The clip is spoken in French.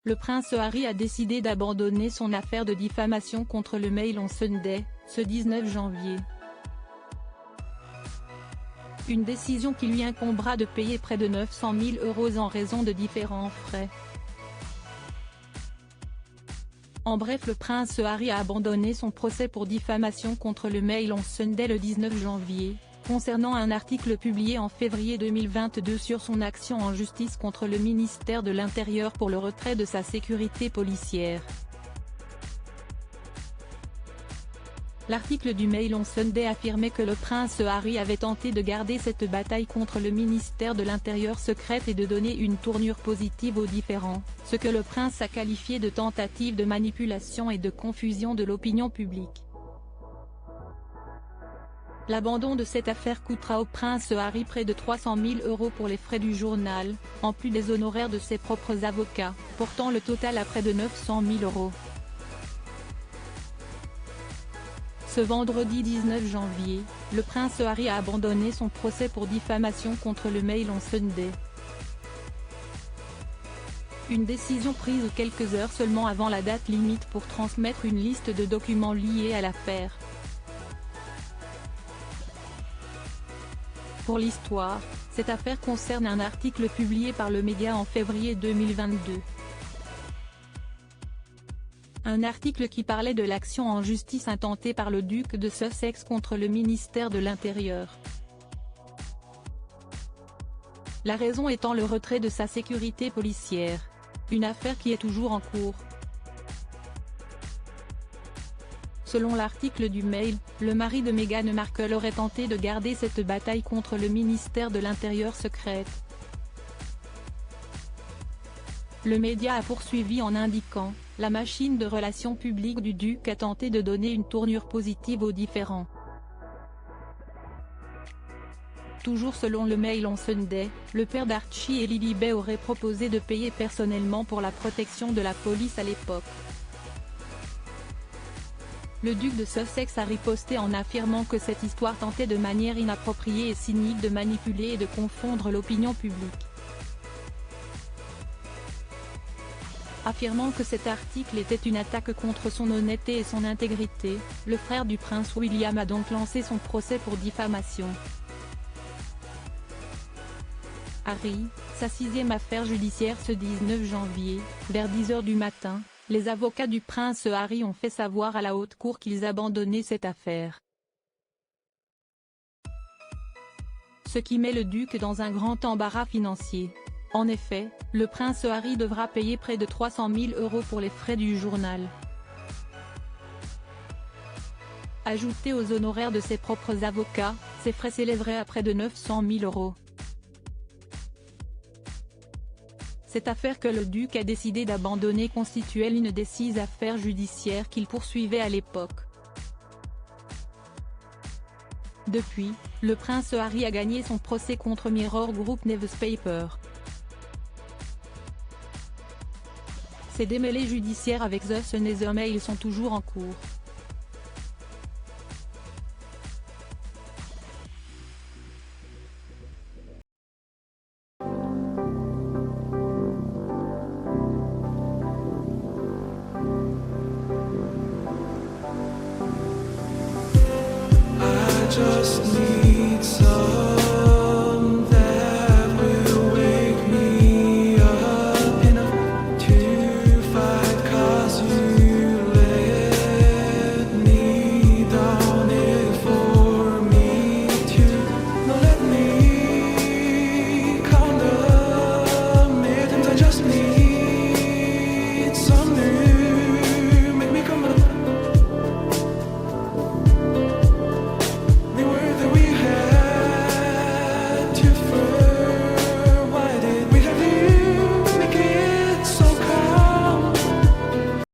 le prince Harry a décidé d'abandonner son affaire de diffamation contre le Mail on Sunday, ce 19 janvier. Une décision qui lui incombera de payer près de 900 000 € en raison de différents frais. En bref, le prince Harry a abandonné son procès pour diffamation contre le Mail on Sunday le 19 janvier, concernant un article publié en février 2022 sur son action en justice contre le ministère de l'Intérieur pour le retrait de sa sécurité policière. L'article du Mail on Sunday affirmait que le prince Harry avait tenté de garder cette bataille contre le ministère de l'Intérieur secrète et de donner une tournure positive aux différends, ce que le prince a qualifié de tentative de manipulation et de confusion de l'opinion publique. L'abandon de cette affaire coûtera au prince Harry près de 300 000 € pour les frais du journal, en plus des honoraires de ses propres avocats, portant le total à près de 900 000 €. Ce vendredi 19 janvier, le prince Harry a abandonné son procès pour diffamation contre le Mail on Sunday. Une décision prise quelques heures seulement avant la date limite pour transmettre une liste de documents liés à l'affaire. Pour l'histoire, cette affaire concerne un article publié par le média en février 2022. Un article qui parlait de l'action en justice intentée par le duc de Sussex contre le ministère de l'Intérieur. La raison étant le retrait de sa sécurité policière. Une affaire qui est toujours en cours. Selon l'article du Mail, le mari de Meghan Markle aurait tenté de garder cette bataille contre le ministère de l'Intérieur secrète. Le média a poursuivi en indiquant « La machine de relations publiques du duc a tenté de donner une tournure positive aux différends ». Toujours selon le Mail on Sunday, le père d'Archie et Lilibet aurait proposé de payer personnellement pour la protection de la police à l'époque. Le duc de Sussex a riposté en affirmant que cette histoire tentait de manière inappropriée et cynique de manipuler et de confondre l'opinion publique. Affirmant que cet article était une attaque contre son honnêteté et son intégrité, le frère du prince William a donc lancé son procès pour diffamation. Harry, sa 6e affaire judiciaire ce 19 janvier, vers 10 h du matin. Les avocats du prince Harry ont fait savoir à la haute cour qu'ils abandonnaient cette affaire. Ce qui met le duc dans un grand embarras financier. En effet, le prince Harry devra payer près de 300 000 € pour les frais du journal. Ajoutés aux honoraires de ses propres avocats, ces frais s'élèveraient à près de 900 000 €. Cette affaire que le duc a décidé d'abandonner constituait l'une des 6 affaires judiciaires qu'il poursuivait à l'époque. Depuis, le prince Harry a gagné son procès contre Mirror Group Newspaper. Ses démêlés judiciaires avec The Sun et The Mail sont toujours en cours. Just